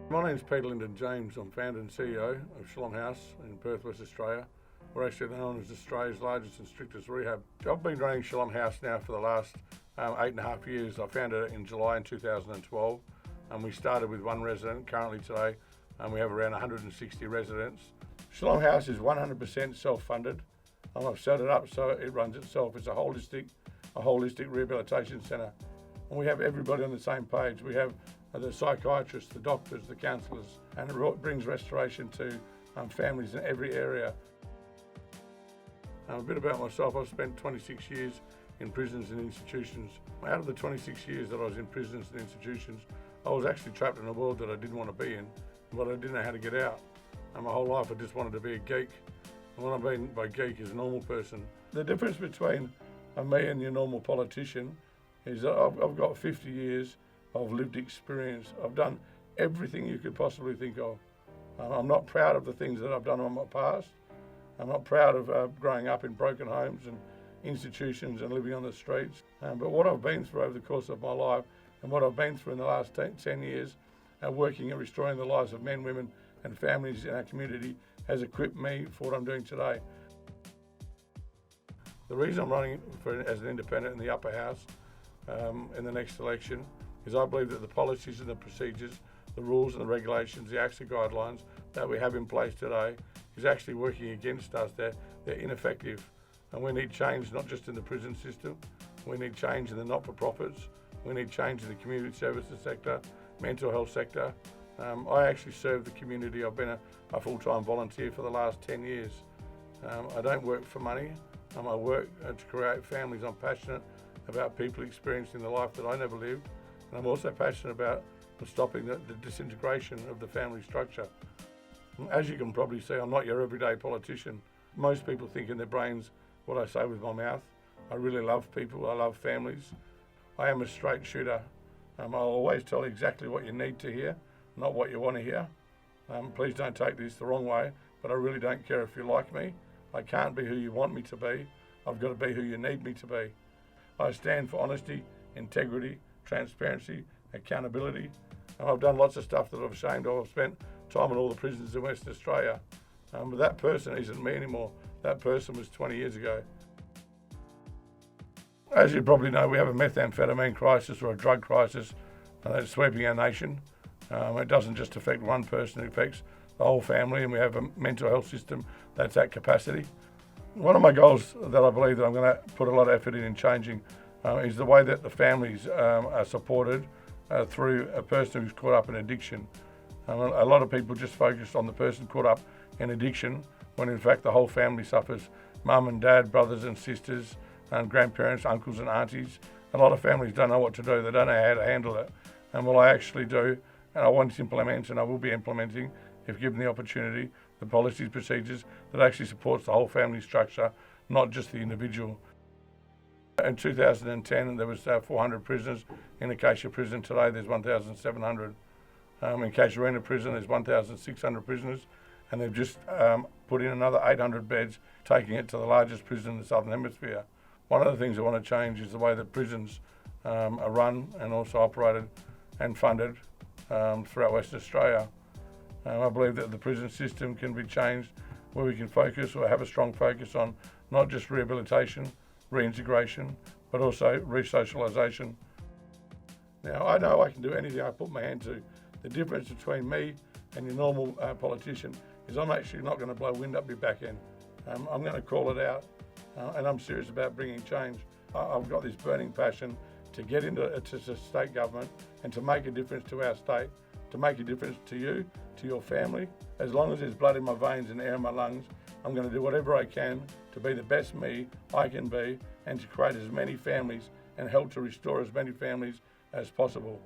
My name's Peter Lyndon-James. I'm founder and CEO of Shalom House in Perth, West Australia. We're actually known as Australia's largest and strictest rehab. I've been running Shalom House now for the last 8.5 years. I founded it in July in 2012, and we started with one resident. Currently today, we have around 160 residents. Shalom House is 100% self-funded. I've set it up so it runs itself. It's a holistic rehabilitation centre. And we have everybody on the same page. We have the psychiatrists, the doctors, the counsellors, and it brings restoration to families in every area. A bit about myself, I've spent 26 years in prisons and institutions. Out of the 26 years that I was in prisons and institutions, I was actually trapped in a world that I didn't want to be in, but I didn't know how to get out. And my whole life I just wanted to be a geek. And what I mean by geek is a normal person. The difference between me and your normal politician is that I've got 50 years of lived experience. I've done everything you could possibly think of. I'm not proud of the things that I've done in my past. I'm not proud of growing up in broken homes and institutions and living on the streets. But what I've been through over the course of my life and what I've been through in the last 10 years working and restoring the lives of men, women and families in our community has equipped me for what I'm doing today. The reason I'm running as an independent in the upper house in the next election is I believe that the policies and the procedures, the rules and the regulations, the action guidelines that we have in place today is actually working against us. They're ineffective, and we need change not just in the prison system, we need change in the not-for-profits, we need change in the community services sector, mental health sector. I actually serve the community. I've been a full-time volunteer for the last 10 years. I don't work for money. I work to create families. I'm passionate about people experiencing the life that I never lived. And I'm also passionate about stopping the disintegration of the family structure. As you can probably see, I'm not your everyday politician. Most people think in their brains what I say with my mouth. I really love people, I love families. I am a straight shooter. I'll always tell you exactly what you need to hear, not what you want to hear. Please don't take this the wrong way, but I really don't care if you like me. I can't be who you want me to be. I've got to be who you need me to be. I stand for honesty, integrity, transparency, accountability. I've done lots of stuff that I'm ashamed of. I've spent time in all the prisons in Western Australia. But that person isn't me anymore. That person was 20 years ago. As you probably know, we have a methamphetamine crisis or a drug crisis that's sweeping our nation. It doesn't just affect one person, it affects the whole family, and we have a mental health system that's at capacity. One of my goals that I believe that I'm going to put a lot of effort in changing is the way that the families are supported through a person who's caught up in addiction. A lot of people just focus on the person caught up in addiction when in fact the whole family suffers. Mum and dad, brothers and sisters, and grandparents, uncles and aunties. A lot of families don't know what to do. They don't know how to handle it. And what I actually do, and I want to implement, and I will be implementing, if given the opportunity, the policies, procedures that actually supports the whole family structure, not just the individual. In 2010, there was 400 prisoners. In Acacia Prison today, there's 1,700. In Casuarina Prison, there's 1,600 prisoners, and they've just put in another 800 beds, taking it to the largest prison in the Southern Hemisphere. One of the things I want to change is the way that prisons are run and also operated and funded throughout Western Australia. I believe that the prison system can be changed where we can focus or have a strong focus on not just rehabilitation, reintegration, but also resocialisation. Now, I know I can do anything I put my hand to. The difference between me and your normal politician is I'm actually not going to blow wind up your back end. I'm going to call it out, and I'm serious about bringing change. I've got this burning passion to get into state government and to make a difference to our state, to make a difference to you, to your family. As long as there's blood in my veins and air in my lungs, I'm going to do whatever I can to be the best me I can be and to create as many families and help to restore as many families as possible.